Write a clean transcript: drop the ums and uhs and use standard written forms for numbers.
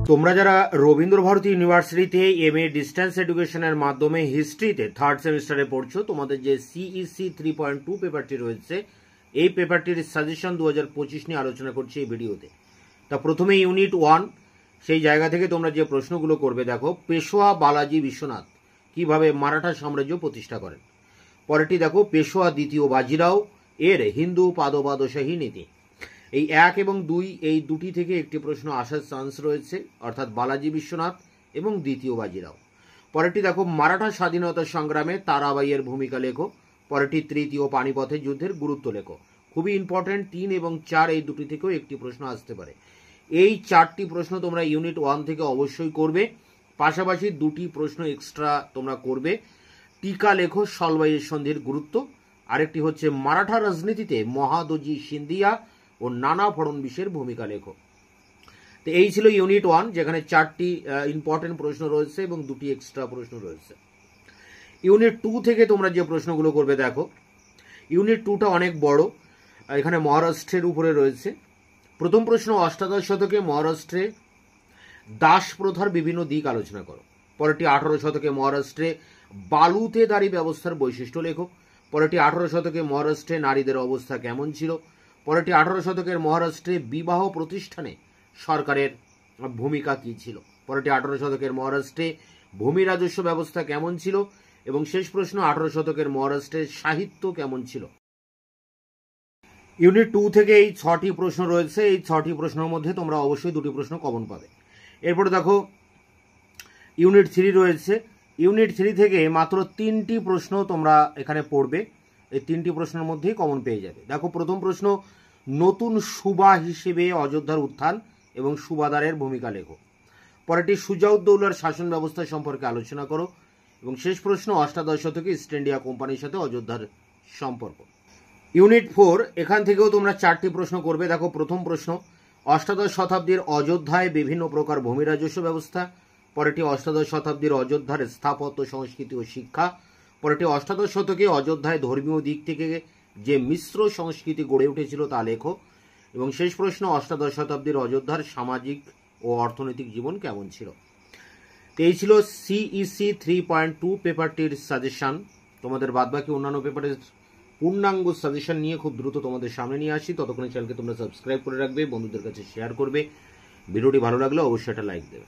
তোমরা যারা রবীন্দ্র ভারতী ইউনিভার্সিটিতে এমএ ডিস্টেন্স এডুকেশনের মাধ্যমে হিস্ট্রিতে থার্ড সেমিস্টারে পড়ছো, তোমাদের যে সিইসি 3.2 পেপারটি রয়েছে, এই পেপারটির সাজেশন 2025 নিয়ে আলোচনা করছি এই ভিডিওতে। তা প্রথমে ইউনিট 1, সেই জায়গা থেকে তোমরা যে প্রশ্নগুলো করবে দেখো, পেশোয়া বালাজি বিশ্বনাথ কিভাবে মারাঠা সাম্রাজ্য প্রতিষ্ঠা করেন। পরেরটি দেখো, পেশোয়া দ্বিতীয় বাজিরাও এর হিন্দু পাদবাদশাহী নীতি। এই 1 এবং 2 এই দুটি থেকে একটি প্রশ্ন আসার চান্স রয়েছে, অর্থাৎ বালাজি বিশ্বনাথ এবং দ্বিতীয় বাজিরাও। পরেরটি দেখো, মারাঠা স্বাধীনতা সংগ্রামে তারাবাইয়ের ভূমিকা লেখো। পরেরটি তৃতীয় পানিপথের যুদ্ধের গুরুত্ব লেখো। খুবই ইম্পর্টেন্ট, 3 এবং 4 এই দুটি থেকেও একটি প্রশ্ন আসতে পারে। এই 4টি প্রশ্ন তোমরা ইউনিট 1 থেকে অবশ্যই করবে, পাশাপাশি 2টি প্রশ্ন এক্সট্রা তোমরা করবে। টিকা লেখো সলবাইয়ের সন্ধির গুরুত্ব, আরেকটি হচ্ছে মারাঠা রাজনীতিতে মহাদজি সিন্ধিয়া ও নানা ফড়নবিশের ভূমিকা লেখো। তো এই ছিল ইউনিট 1, যেখানে 4টি ইম্পর্টেন্ট প্রশ্ন রয়েছে এবং 2টি এক্সট্রা প্রশ্ন রয়েছে। ইউনিট 2 থেকে তোমরা যে প্রশ্নগুলো করবে দেখো, ইউনিট 2টা অনেক বড়, এখানে মহারাষ্ট্রের উপরে রয়েছে। প্রথম প্রশ্ন, অষ্টাদশ শতকে মহারাষ্ট্রে দাস প্রথার বিভিন্ন দিক আলোচনা করো। পরেরটি 18 শতকে মহারাষ্ট্রে বালুতেদারি ব্যবস্থার বৈশিষ্ট্য লেখো। পরেরটি 18 শতকে মহারাষ্ট্রে নারীদের অবস্থা কেমন ছিল। পরেরটি 18 শতকের মহারাষ্ট্রে বিবাহ প্রতিষ্ঠানে সরকারের ভূমিকা কী ছিল। পরেরটি 18 শতকের মহারাষ্ট্রে ভূমি রাজস্ব ব্যবস্থা কেমন ছিল। এবং শেষ প্রশ্ন, 18 শতকের মহারাষ্ট্রের সাহিত্য কেমন ছিল। ইউনিট 2 থেকে এই 6টি প্রশ্ন রয়েছে। এই 6টি প্রশ্নের মধ্যে তোমরা অবশ্যই 2টি প্রশ্ন কমন পাবে। এরপরে দেখো, ইউনিট 3 রয়েছে। ইউনিট 3 থেকে মাত্র 3টি প্রশ্ন তোমরা এখানে পড়বে। এই 3টি প্রশ্নের মধ্যেই কমন পেয়ে যাবে। দেখো, প্রথম প্রশ্ন, নতুন সুবা হিসেবে অযোধ্যার উত্থান এবং সুবাদারের ভূমিকা লেখো। পরেরটি, সুজাউদ্দৌলার শাসন ব্যবস্থা সম্পর্কে আলোচনা করো। এবং শেষ প্রশ্ন, অষ্টাদশ শতকে ইস্ট ইন্ডিয়া কোম্পানির সাথে অযোধ্যার সম্পর্ক। ইউনিট 4, এখান থেকেও তোমরা 4টি প্রশ্ন করবে। দেখো, প্রথম প্রশ্ন, অষ্টাদশ শতাব্দীর অযোধ্যায় বিভিন্ন প্রকার ভূমি রাজস্ব ব্যবস্থা। পরেরটি, অষ্টাদশ শতাব্দীর অযোধ্যার স্থাপত্য, সংস্কৃতি ও শিক্ষা। পরেরটি, অষ্টাদশ শতকে অযোধ্যায় ধর্মীয় দিক থেকে যে মিশ্র সংস্কৃতি গড়ে উঠেছিল তা লেখো। এবং শেষ প্রশ্ন, অষ্টাদশ শতাব্দীর অযোধ্যার সামাজিক ও অর্থনৈতিক জীবন কেমন ছিল। এই ছিল সিইসি 3.2 পেপারটির সাজেশন। তোমাদের বাদবাকি অন্যান্য পেপারের পূর্ণাঙ্গ সাজেশন নিয়ে খুব দ্রুত তোমাদের সামনে নিয়ে আসি। ততক্ষণে চ্যানেলকে তোমরা সাবস্ক্রাইব করে রাখবে, বন্ধুদের কাছে শেয়ার করবে। ভিডিওটি ভালো লাগলে অবশ্যই একটা লাইক দেবে।